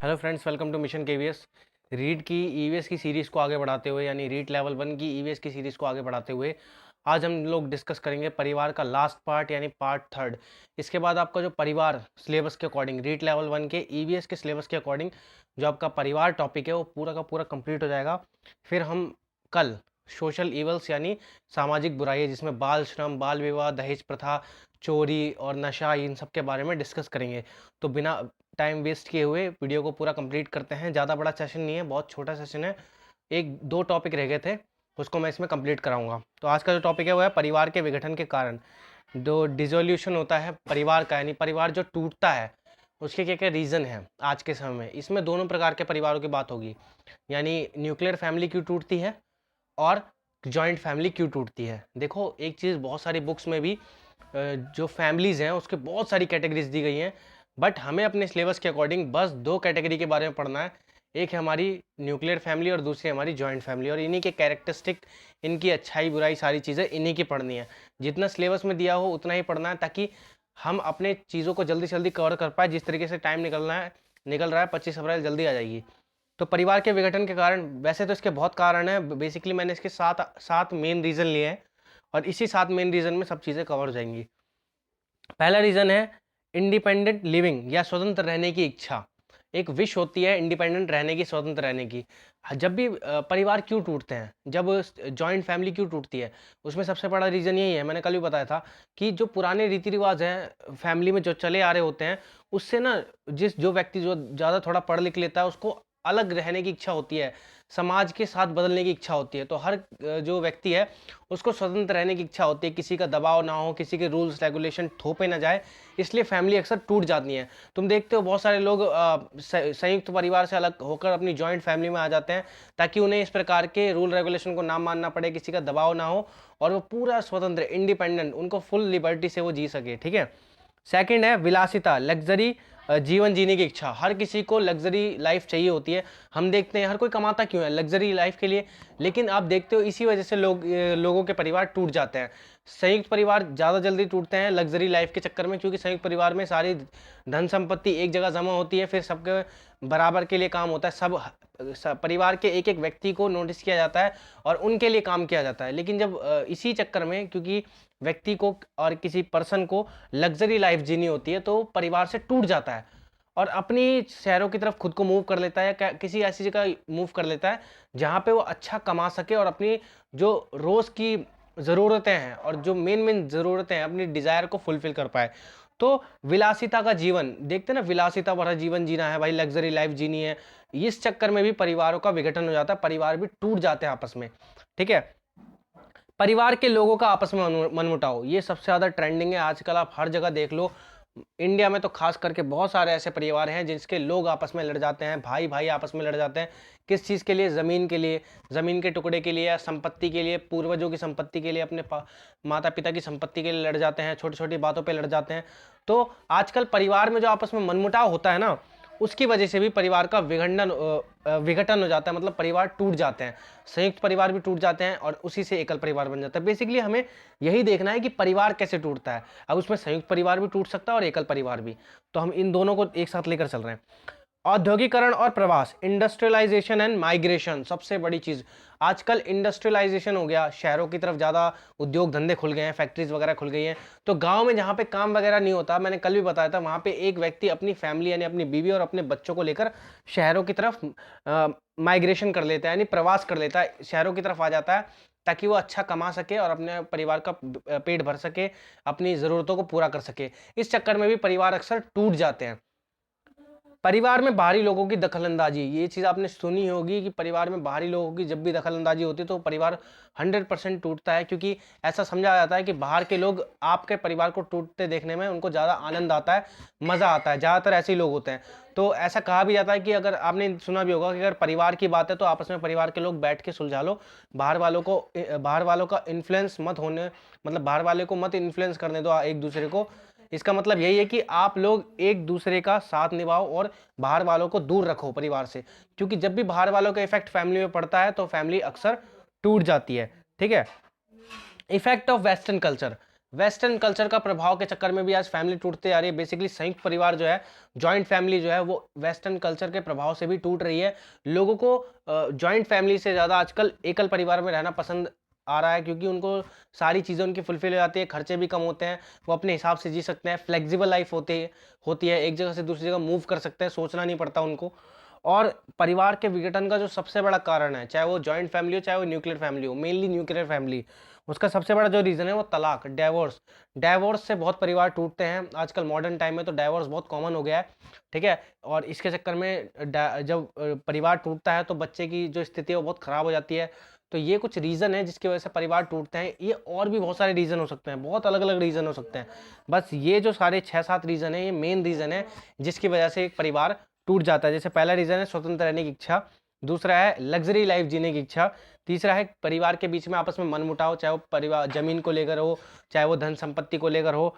Hello friends, welcome to mission KVS. REET की EVS की series को आगे बढ़ाते हुए यानी रीट लेवल 1 की ईवीएस की सीरीज़ को आगे बढ़ाते हुए आज हम लोग डिस्कस करेंगे परिवार का लास्ट पार्ट यानी पार्ट थर्ड। इसके बाद आपका जो परिवार सिलेबस के अकॉर्डिंग रीट लेवल 1 के ईवीएस के सिलेबस के अकॉर्डिंग जो आपका परिवार टॉपिक है वो पूरा का पूरा कंप्लीट हो जाएगा। फिर हम कल सोशल इवल्स यानी सामाजिक बुराई जिसमें बाल श्रम, बाल विवाह, दहेज प्रथा, चोरी और नशा, इन सब के बारे में डिस्कस करेंगे। तो बिना टाइम वेस्ट किए हुए वीडियो को पूरा कंप्लीट करते हैं। ज़्यादा बड़ा सेशन नहीं है, बहुत छोटा सेशन है। एक दो टॉपिक रह गए थे, उसको मैं इसमें कंप्लीट कराऊंगा। तो आज का जो टॉपिक है वो है परिवार के विघटन के कारण। जो डिसोल्यूशन होता है परिवार का यानी परिवार जो टूटता है उसके क्या क्या रीज़न है आज के समय में। इसमें दोनों प्रकार के परिवारों की बात होगी, यानी न्यूक्लियर फैमिली क्यों टूटती है और जॉइंट फैमिली क्यों टूटती है। देखो एक चीज़, बहुत सारी बुक्स में भी जो फैमिलीज़ हैं उसके बहुत सारी कैटेगरीज दी गई हैं, बट हमें अपने सिलेबस के अकॉर्डिंग बस दो कैटेगरी के बारे में पढ़ना है। एक है हमारी न्यूक्लियर फैमिली और दूसरी हमारी जॉइंट फैमिली, और इन्हीं के कैरेक्टरिस्टिक, इनकी अच्छाई बुराई सारी चीज़ें इन्हीं की पढ़नी है। जितना सिलेबस में दिया हो उतना ही पढ़ना है ताकि हम अपने चीज़ों को जल्दी से जल्दी कवर कर पाए। जिस तरीके से टाइम निकल रहा है 25 अप्रैल जल्दी आ जाएगी। तो परिवार के विघटन के कारण, वैसे तो इसके बहुत कारण हैं, बेसिकली मैंने इसके सात सात मेन रीज़न लिए हैं और इसी 7 मेन रीज़न में सब चीज़ें कवर हो जाएंगी। पहला रीज़न है इंडिपेंडेंट लिविंग या स्वतंत्र रहने की इच्छा। एक विश होती है इंडिपेंडेंट रहने की, स्वतंत्र रहने की। जब भी परिवार क्यों टूटते हैं, जब जॉइंट फैमिली क्यों टूटती है, उसमें सबसे बड़ा रीज़न यही है, मैंने कल भी बताया था कि जो पुराने रीति रिवाज हैं फैमिली में जो चले आ रहे होते हैं, उससे ना जो व्यक्ति जो ज़्यादा थोड़ा पढ़ लिख लेता है उसको अलग रहने की इच्छा होती है, समाज के साथ बदलने की इच्छा होती है। तो हर जो व्यक्ति है उसको स्वतंत्र रहने की इच्छा होती है, किसी का दबाव ना हो, किसी के रूल्स रेगुलेशन थोपे ना जाए, इसलिए फैमिली अक्सर टूट जाती है। तुम देखते हो बहुत सारे लोग संयुक्त परिवार से अलग होकर अपनी जॉइंट फैमिली में आ जाते हैं ताकि उन्हें इस प्रकार के रूल रेगुलेशन को ना मानना पड़े, किसी का दबाव ना हो और वो पूरा स्वतंत्र इंडिपेंडेंट, उनको फुल लिबर्टी से वो जी सके। ठीक है। सेकंड है विलासिता, लग्जरी, जीवन जीने की इच्छा। हर किसी को लग्जरी लाइफ चाहिए होती है। हम देखते हैं हर कोई कमाता क्यों है, लग्जरी लाइफ के लिए। लेकिन आप देखते हो इसी वजह से लोगों के परिवार टूट जाते हैं। संयुक्त परिवार ज़्यादा जल्दी टूटते हैं लग्जरी लाइफ के चक्कर में, क्योंकि संयुक्त परिवार में सारी धन संपत्ति एक जगह जमा होती है, फिर सबके बराबर के लिए काम होता है। सब परिवार के एक एक व्यक्ति को नोटिस किया जाता है और उनके लिए काम किया जाता है। लेकिन जब इसी चक्कर में, क्योंकि व्यक्ति को और किसी पर्सन को लग्जरी लाइफ जीनी होती है तो परिवार से टूट जाता है और अपनी शहरों की तरफ खुद को मूव कर लेता है, किसी ऐसी जगह मूव कर लेता है जहाँ पे वो अच्छा कमा सके और अपनी जो रोज़ की ज़रूरतें हैं और जो मेन मेन ज़रूरतें हैं अपनी डिज़ायर को फुलफिल कर पाए। तो विलासिता का जीवन देखते हैं ना, विलासिता भरा जीवन जीना है भाई, लग्जरी लाइफ जीनी है, इस चक्कर में भी परिवारों का विघटन हो जाता है, परिवार भी टूट जाते हैं आपस में। ठीक है। परिवार के लोगों का आपस में मनमुटाव, ये सबसे ज़्यादा ट्रेंडिंग है आजकल। आप हर जगह देख लो, इंडिया में तो खास करके बहुत सारे ऐसे परिवार हैं जिसके लोग आपस में लड़ जाते हैं, भाई भाई आपस में लड़ जाते हैं। किस चीज़ के लिए? ज़मीन के लिए, ज़मीन के टुकड़े के लिए या संपत्ति के लिए, पूर्वजों की संपत्ति के लिए, अपने माता पिता की संपत्ति के लिए लड़ जाते हैं, छोटी छोटी बातों पे लड़ जाते हैं। तो आजकल परिवार में जो आपस में मनमुटाव होता है ना, उसकी वजह से भी परिवार का विघटन हो जाता है, मतलब परिवार टूट जाते हैं। संयुक्त परिवार भी टूट जाते हैं और उसी से एकल परिवार बन जाता है। बेसिकली हमें यही देखना है कि परिवार कैसे टूटता है। अब उसमें संयुक्त परिवार भी टूट सकता है और एकल परिवार भी, तो हम इन दोनों को एक साथ लेकर चल रहे हैं। औद्योगिकरण और प्रवास, इंडस्ट्रियलाइजेशन एंड माइग्रेशन, सबसे बड़ी चीज आजकल इंडस्ट्रियलाइजेशन हो गया, शहरों की तरफ ज्यादा उद्योग धंधे खुल गए हैं, फैक्ट्रीज वगैरह खुल गई हैं। तो गांव में जहां पे काम वगैरह नहीं होता, मैंने कल भी बताया था, वहां पे एक व्यक्ति अपनी फैमिली यानी अपनी बीवी और अपने बच्चों को लेकर शहरों की तरफ माइग्रेशन कर लेता है, यानी प्रवास कर लेता है, शहरों की तरफ आ जाता है ताकि वो अच्छा कमा सके और अपने परिवार का पेट भर सके, अपनी ज़रूरतों को पूरा कर सके। इस चक्कर में भी परिवार अक्सर टूट जाते हैं। परिवार में बाहरी लोगों की दखलंदाजी, ये चीज़ आपने सुनी होगी कि परिवार में बाहरी लोगों की जब भी दखलंदाजी होती है तो परिवार 100% टूटता है, क्योंकि ऐसा समझा जाता है कि बाहर के लोग आपके परिवार को टूटते देखने में उनको ज़्यादा आनंद आता है, मज़ा आता है। ज़्यादातर ऐसे ही लोग होते हैं। तो ऐसा कहा भी जाता है कि अगर आपने सुना भी होगा कि अगर परिवार की बात है तो आपस में परिवार के लोग बैठ के सुलझा लो, बाहर वालों का इन्फ्लुएंस मत होने, मतलब बाहर वाले को मत इन्फ्लुएंस करने दो एक दूसरे को। इसका मतलब यही है कि आप लोग एक दूसरे का साथ निभाओ और बाहर वालों को दूर रखो परिवार से, क्योंकि जब भी बाहर वालों का इफेक्ट फैमिली में पड़ता है तो फैमिली अक्सर टूट जाती है। ठीक है। Effect of western culture, western culture का प्रभाव के चक्कर में भी आज फैमिली टूटते आ रही है। बेसिकली संयुक्त परिवार जो है, जॉइंट फैमिली जो है, वो वेस्टर्न कल्चर के प्रभाव से भी टूट रही है। लोगों को जॉइंट फैमिली से ज़्यादा आजकल एकल परिवार में रहना पसंद आ रहा है, क्योंकि उनको सारी चीज़ें उनकी फुलफिल हो जाती है, खर्चे भी कम होते हैं, वो अपने हिसाब से जी सकते हैं, फ्लेक्सिबल लाइफ होती है, एक जगह से दूसरी जगह मूव कर सकते हैं, सोचना नहीं पड़ता उनको। और परिवार के विघटन का जो सबसे बड़ा कारण है, चाहे वो जॉइंट फैमिली हो, चाहे वो न्यूक्लियर फैमिली हो, मेनली न्यूक्लियर फैमिली, उसका सबसे बड़ा जो रीज़न है वो तलाक, डाइवोर्स। डाइवोर्स से बहुत परिवार टूटते हैं। आजकल मॉडर्न टाइम में तो डाइवोर्स बहुत कॉमन हो गया है, ठीक है? और इसके चक्कर में जब परिवार टूटता है तो बच्चे की जो स्थिति है वो बहुत ख़राब हो जाती है। तो ये कुछ रीज़न है जिसकी वजह से परिवार टूटते हैं। ये और भी बहुत सारे रीज़न हो सकते हैं, बहुत अलग-अलग रीज़न हो सकते हैं। बस ये जो सारे 6-7 रीज़न हैं, ये मेन रीज़न है जिसकी वजह से एक परिवार टूट जाता है। जैसे पहला रीज़न है स्वतंत्र रहने की इच्छा, दूसरा है लग्ज़री लाइफ़ जीने की इच्छा, तीसरा है परिवार के बीच में आपस में मनमुटाव, चाहे वो परिवार ज़मीन को लेकर हो, चाहे वो धन संपत्ति को लेकर हो,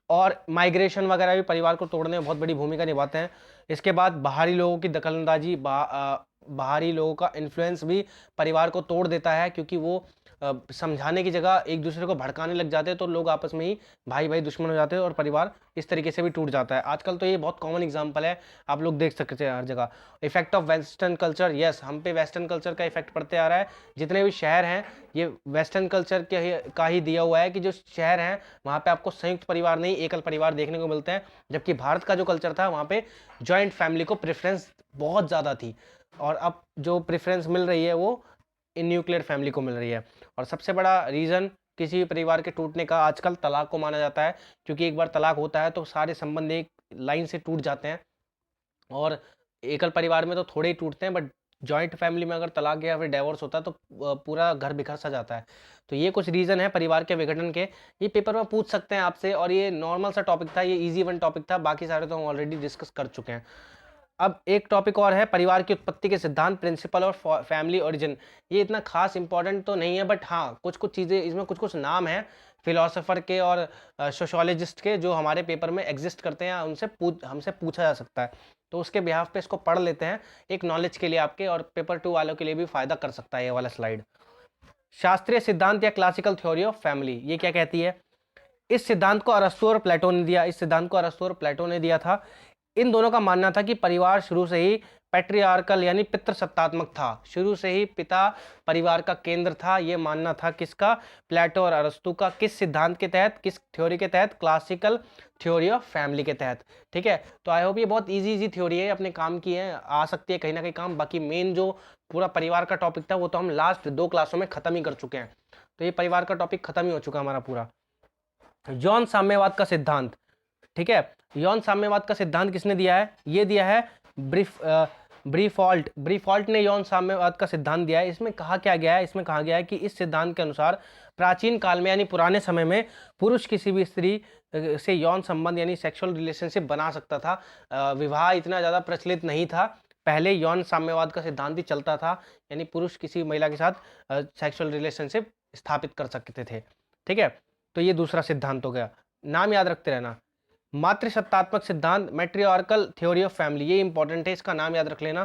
और माइग्रेशन वगैरह भी परिवार को तोड़ने में बहुत बड़ी भूमिका निभाते हैं। इसके बाद बाहरी लोगों की दखलअंदाज़ी, बाहरी लोगों का इन्फ्लुएंस भी परिवार को तोड़ देता है, क्योंकि वो समझाने की जगह एक दूसरे को भड़काने लग जाते हैं, तो लोग आपस में ही भाई-भाई दुश्मन हो जाते हैं और परिवार इस तरीके से भी टूट जाता है। आजकल तो ये बहुत कॉमन एग्जांपल है, आप लोग देख सकते हैं हर जगह। Effect of western culture, yes, हम पे वेस्टर्न कल्चर का इफेक्ट पड़ते आ रहा है। जितने भी शहर हैं, ये वेस्टर्न कल्चर का ही दिया हुआ है कि जो शहर हैं वहाँ पे आपको संयुक्त परिवार नहीं, एकल परिवार देखने को मिलते हैं। जबकि भारत का जो कल्चर था वहाँ पे जॉइंट फैमिली को प्रेफ़रेंस बहुत ज़्यादा थी, और अब जो प्रेफ़रेंस मिल रही है वो इन न्यूक्लियर फैमिली को मिल रही है। और सबसे बड़ा रीज़न किसी भी परिवार के टूटने का आजकल तलाक को माना जाता है, क्योंकि एक बार तलाक होता है तो सारे संबंध एक लाइन से टूट जाते हैं। और एकल परिवार में तो थोड़े ही टूटते हैं, बट जॉइंट फैमिली में अगर तलाक या फिर डाइवोर्स होता है तो पूरा घर बिखर सा जाता है। तो ये कुछ रीज़न है परिवार के विघटन के। ये पेपर में पूछ सकते हैं आपसे, और ये नॉर्मल सा टॉपिक था, ये ईज़ी वन टॉपिक था, बाकी सारे तो हम ऑलरेडी डिस्कस कर चुके हैं। अब एक टॉपिक और है, परिवार की उत्पत्ति के सिद्धांत, प्रिंसिपल और फैमिली ओरिजिन। ये इतना खास इंपॉर्टेंट तो नहीं है, बट हाँ, कुछ-कुछ चीज़ें इसमें, कुछ-कुछ नाम हैं फिलोसोफर के और सोशियोलॉजिस्ट के, जो हमारे पेपर में एग्जिस्ट करते हैं, उनसे हमसे पूछा जा सकता है। तो उसके बिहाफ पे इसको पढ़ लेते हैं, एक नॉलेज के लिए आपके, और पेपर 2 वालों के लिए भी फ़ायदा कर सकता है ये वाला स्लाइड। शास्त्रीय सिद्धांत या क्लासिकल थ्योरी ऑफ फैमिली, ये क्या कहती है? इस सिद्धांत को अरस्तू और प्लेटो ने दिया, इस सिद्धांत को अरस्तू और प्लेटो ने दिया था। इन दोनों का मानना था कि परिवार शुरू से ही पैट्रियार्कल यानी पितृसत्तात्मक था। शुरू से ही पिता परिवार का केंद्र था, ये मानना था किसका? प्लेटो और अरस्तू का। किस सिद्धांत के तहत, किस थ्योरी के तहत? क्लासिकल थ्योरी ऑफ फैमिली के तहत, ठीक है? तो आई होप ये बहुत इजी थ्योरी है, अपने काम की है, आ सकती है कहीं ना कहीं काम। बाकी मेन जो पूरा परिवार का टॉपिक था वो तो हम लास्ट 2 क्लासों में खत्म ही कर चुके हैं, तो ये परिवार का टॉपिक खत्म ही हो चुका हमारा पूरा। यौन साम्यवाद का सिद्धांत, ठीक है? यौन साम्यवाद का सिद्धांत किसने दिया है? ये दिया है ब्रीफॉल्ट ने यौन साम्यवाद का सिद्धांत दिया है। इसमें कहा क्या गया है? इसमें कहा गया है कि इस सिद्धांत के अनुसार प्राचीन काल में यानी पुराने समय में पुरुष किसी भी स्त्री से यौन संबंध यानी सेक्सुअल रिलेशनशिप बना सकता था। विवाह इतना ज़्यादा प्रचलित नहीं था, पहले यौन साम्यवाद का सिद्धांत ही चलता था, यानी पुरुष किसी महिला के साथ सेक्सुअल रिलेशनशिप स्थापित कर सकते थे, ठीक है? तो ये दूसरा सिद्धांत हो गया, नाम याद रखते रहना। मातृसत्तात्मक सिद्धांत, मैट्रियार्कल थ्योरी ऑफ फैमिली, ये इंपॉर्टेंट है, इसका नाम याद रख लेना।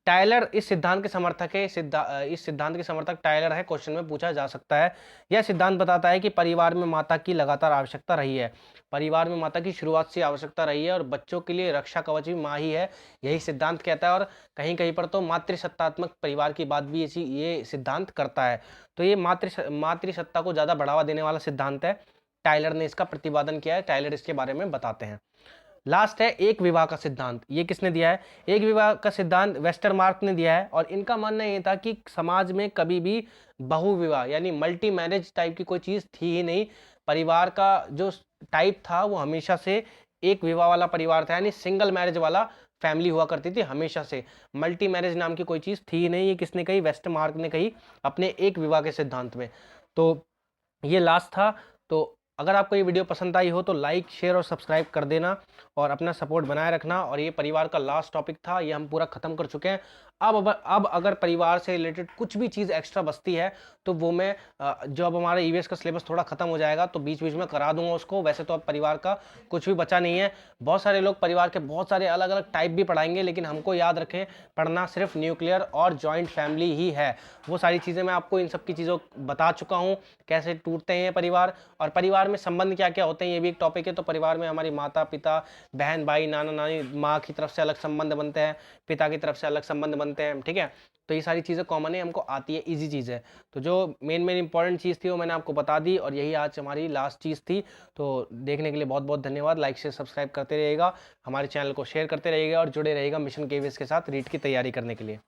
टायलर इस सिद्धांत के समर्थक है, इस सिद्धांत के समर्थक टायलर है, क्वेश्चन में पूछा जा सकता है। यह सिद्धांत बताता है कि परिवार में माता की लगातार आवश्यकता रही है, परिवार में माता की शुरुआत से आवश्यकता रही है, और बच्चों के लिए रक्षा कवच भी माँ ही है, यही सिद्धांत कहता है। और कहीं कहीं पर तो मातृसत्तात्मक परिवार की बात भी ये सिद्धांत करता है। तो ये मातृसत्ता को ज़्यादा बढ़ावा देने वाला सिद्धांत है, टायलर ने इसका प्रतिपादन किया है, टायलर इसके बारे में बताते हैं। लास्ट है एक विवाह का सिद्धांत, ये किसने दिया है? एक विवाह का सिद्धांत वेस्टरमार्क ने दिया है, और इनका मानना ये था कि समाज में कभी भी बहुविवाह यानी मल्टी मैरिज टाइप की कोई चीज़ थी ही नहीं। परिवार का जो टाइप था वो हमेशा से एक विवाह वाला परिवार था, यानी सिंगल मैरिज वाला फैमिली हुआ करती थी हमेशा से। मल्टी मैरिज नाम की कोई चीज़ थी ही नहीं। ये किसने कही? वेस्टरमार्क ने कही अपने एक विवाह के सिद्धांत में। तो ये लास्ट था। तो अगर आपको ये वीडियो पसंद आई हो तो लाइक, शेयर और सब्सक्राइब कर देना, और अपना सपोर्ट बनाए रखना। और ये परिवार का लास्ट टॉपिक था, ये हम पूरा ख़त्म कर चुके हैं। अब अगर परिवार से रिलेटेड कुछ भी चीज़ एक्स्ट्रा बचती है तो वो मैं जब हमारा ईवीएस का सिलेबस थोड़ा खत्म हो जाएगा तो बीच बीच में करा दूंगा उसको। वैसे तो अब परिवार का कुछ भी बचा नहीं है। बहुत सारे लोग परिवार के बहुत सारे अलग अलग टाइप भी पढ़ाएंगे, लेकिन हमको याद रखें पढ़ना सिर्फ न्यूक्लियर और जॉइंट फैमिली ही है। वो सारी चीज़ें मैं आपको इन सब की चीज़ों बता चुका हूँ, कैसे टूटते हैं परिवार और परिवार में संबंध क्या क्या होते हैं, ये भी एक टॉपिक है। तो परिवार में हमारी माता पिता, बहन भाई, नाना नानी, माँ की तरफ से अलग संबंध बनते हैं, पिता की तरफ से अलग संबंध बनते हैं, ठीक है। तो ये सारी चीज़ें कॉमन है, हमको आती है, इजी चीज़ है। तो जो मेन इंपॉर्टेंट चीज़ थी वो मैंने आपको बता दी और यही आज हमारी लास्ट चीज़ थी। तो देखने के लिए बहुत बहुत धन्यवाद। लाइक शेयर सब्सक्राइब करते रहिएगा, हमारे चैनल को शेयर करते रहिएगा और जुड़े रहिएगा मिशन केवीएस के साथ रीट की तैयारी करने के लिए।